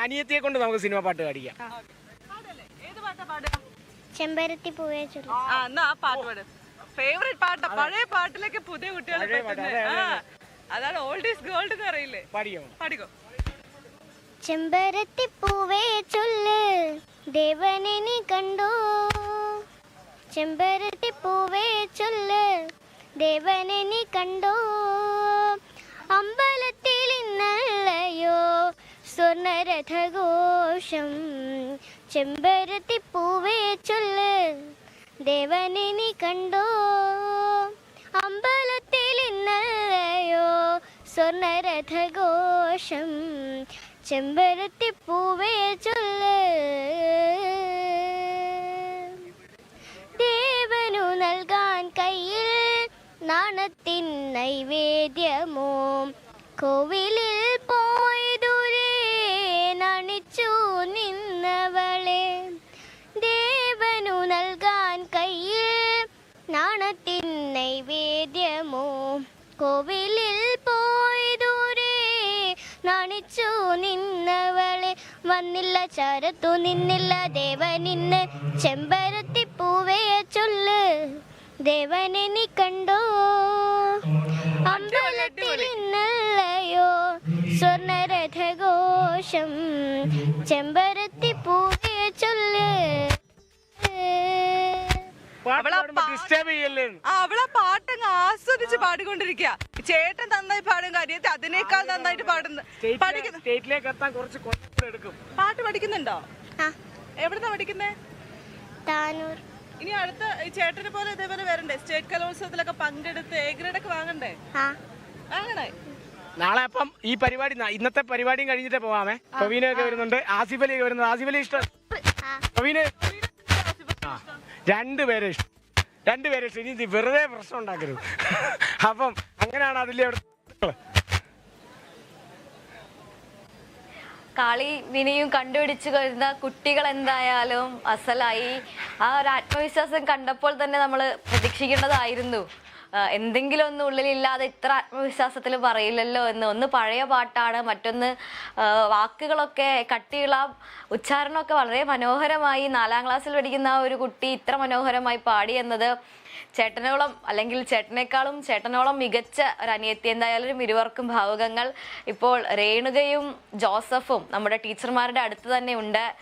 അനിയത്തിയെ കൊണ്ട് നമുക്ക് സിനിമ പാട്ട് പാടിക്കാം. ചെമ്പരത്തി പൂവേ ചൊല്ലു. ഫേവറേറ്റ് പാട്ടാ. പഴയ പാട്ടിലൊക്കെ പുതിയ കുട്ടികളെ അതാണ് ഓൾഡ് ഈസ് ഗോൾഡ് എന്ന് അറിയില്ലേ? പാടിക്കോ. ചെമ്പരത്തി പൂവേ ചൊല്ല് ദേവനെ നീ കണ്ടോ, ചെമ്പരത്തി പൂവേ ചൊല്ല് ദേവനെ നീ കണ്ടോ, അമ്പലത്തിൽ ഇന്നല്ലയോ സ്വർണരഥഘോഷം, ചെമ്പരത്തി പൂവേ ചൊല്ല് ദേവനെ നീ കണ്ടോ, അമ്പലത്തിൽ ഇന്നല്ലയോ സ്വർണരഥഘോഷം, ചെമ്പരത്തി പൂവേ ചൊല്ല്. ദേവനു നൽകാൻ കയ്യിൽ നാണത്തിൻ നൈവേദ്യമോ, കോവിലിൽ പോയി ദൂരെ നണിച്ചു നിന്നവളെ, ദേവനു നൽകാൻ കയ്യിൽ നാണത്തിൻ നൈവേദ്യമോ, കോവിലിൽ പോയി ദൂരെ നണിച്ചു നിന്നവളെ, വന്നില്ല ചരത്തു നിന്നില്ല ദേവനിന്ന്, ചെമ്പരത്തി പൂവേ ചൊല്ല് ദേവനെ നീ കണ്ടോ, അമ്പലത്തിൽ ഇന്നല്ലയോ സ്വർണരഥഘോഷം, ചെമ്പരത്തി പൂവേ ചൊല്ല്. അവളെ പാട്ടങ്ങ് ആസ്വദിച്ച് പാടിക്കൊണ്ടിരിക്കുക. ചേട്ടൻ നന്നായി പാടും, കാര്യത്തിൽ അതിനേക്കാൾ നന്നായിട്ട് പാടുന്നു. പാട്ട് പഠിക്കുന്നുണ്ടോ? എവിടുന്നാ പഠിക്കുന്നേ? താനൂർ. ഇനി അടുത്ത ചേട്ടനെ പോലെ ഇതേപോലെ വരണ്ടേ? സ്റ്റേറ്റ് കലോത്സവത്തിലൊക്കെ പങ്കെടുത്ത് എ ഗ്രേഡ് ഒക്കെ വാങ്ങണ്ടേ? വാങ്ങണേ. നാളെ അപ്പം ഈ പരിപാടി, ഇന്നത്തെ പരിപാടിയും കഴിഞ്ഞിട്ടേ പോവാമേ. പ്രവീനൊക്കെ വരുന്നുണ്ട്, ആസിഫ് അലിയൊക്കെ വരുന്നുണ്ട്. ആസിഫ് അലി ഇഷ്ടം? പ്രവീന് രണ്ടുപേരെ ഇഷ്ടം. ഇനി വെറുതെ പ്രശ്നം ഉണ്ടാക്കരുത്. അപ്പം അങ്ങനെയാണ് അതിലെ കാളി വിനിയും കണ്ടുപിടിച്ചു വരുന്ന കുട്ടികൾ എന്തായാലും അസലായി. ആ ഒരു ആത്മവിശ്വാസം കണ്ടപ്പോൾ തന്നെ നമ്മൾ പ്രതീക്ഷിക്കേണ്ടതായിരുന്നു. എന്തെങ്കിലും ഒന്നും ഉള്ളിലില്ലാതെ ഇത്ര ആത്മവിശ്വാസത്തിൽ പറയില്ലല്ലോ എന്ന്. ഒന്ന് പഴയ പാട്ടാണ്, മറ്റൊന്ന് വാക്കുകളൊക്കെ കട്ടിയുള്ള ഉച്ചാരണമൊക്കെ വളരെ മനോഹരമായി. 4ാം ക്ലാസ്സിൽ പഠിക്കുന്ന ആ ഒരു കുട്ടി ഇത്ര മനോഹരമായി പാടി എന്നത് ചേട്ടനോളം, അല്ലെങ്കിൽ ചേട്ടനോളം മികച്ച ഒരു അനിയത്തി. എന്തായാലും ഇരുവർക്കും ഭാവുകങ്ങൾ. ഇപ്പോൾ രേണുകയും ജോസഫും നമ്മുടെ ടീച്ചർമാരുടെ അടുത്ത് തന്നെ ഉണ്ട്.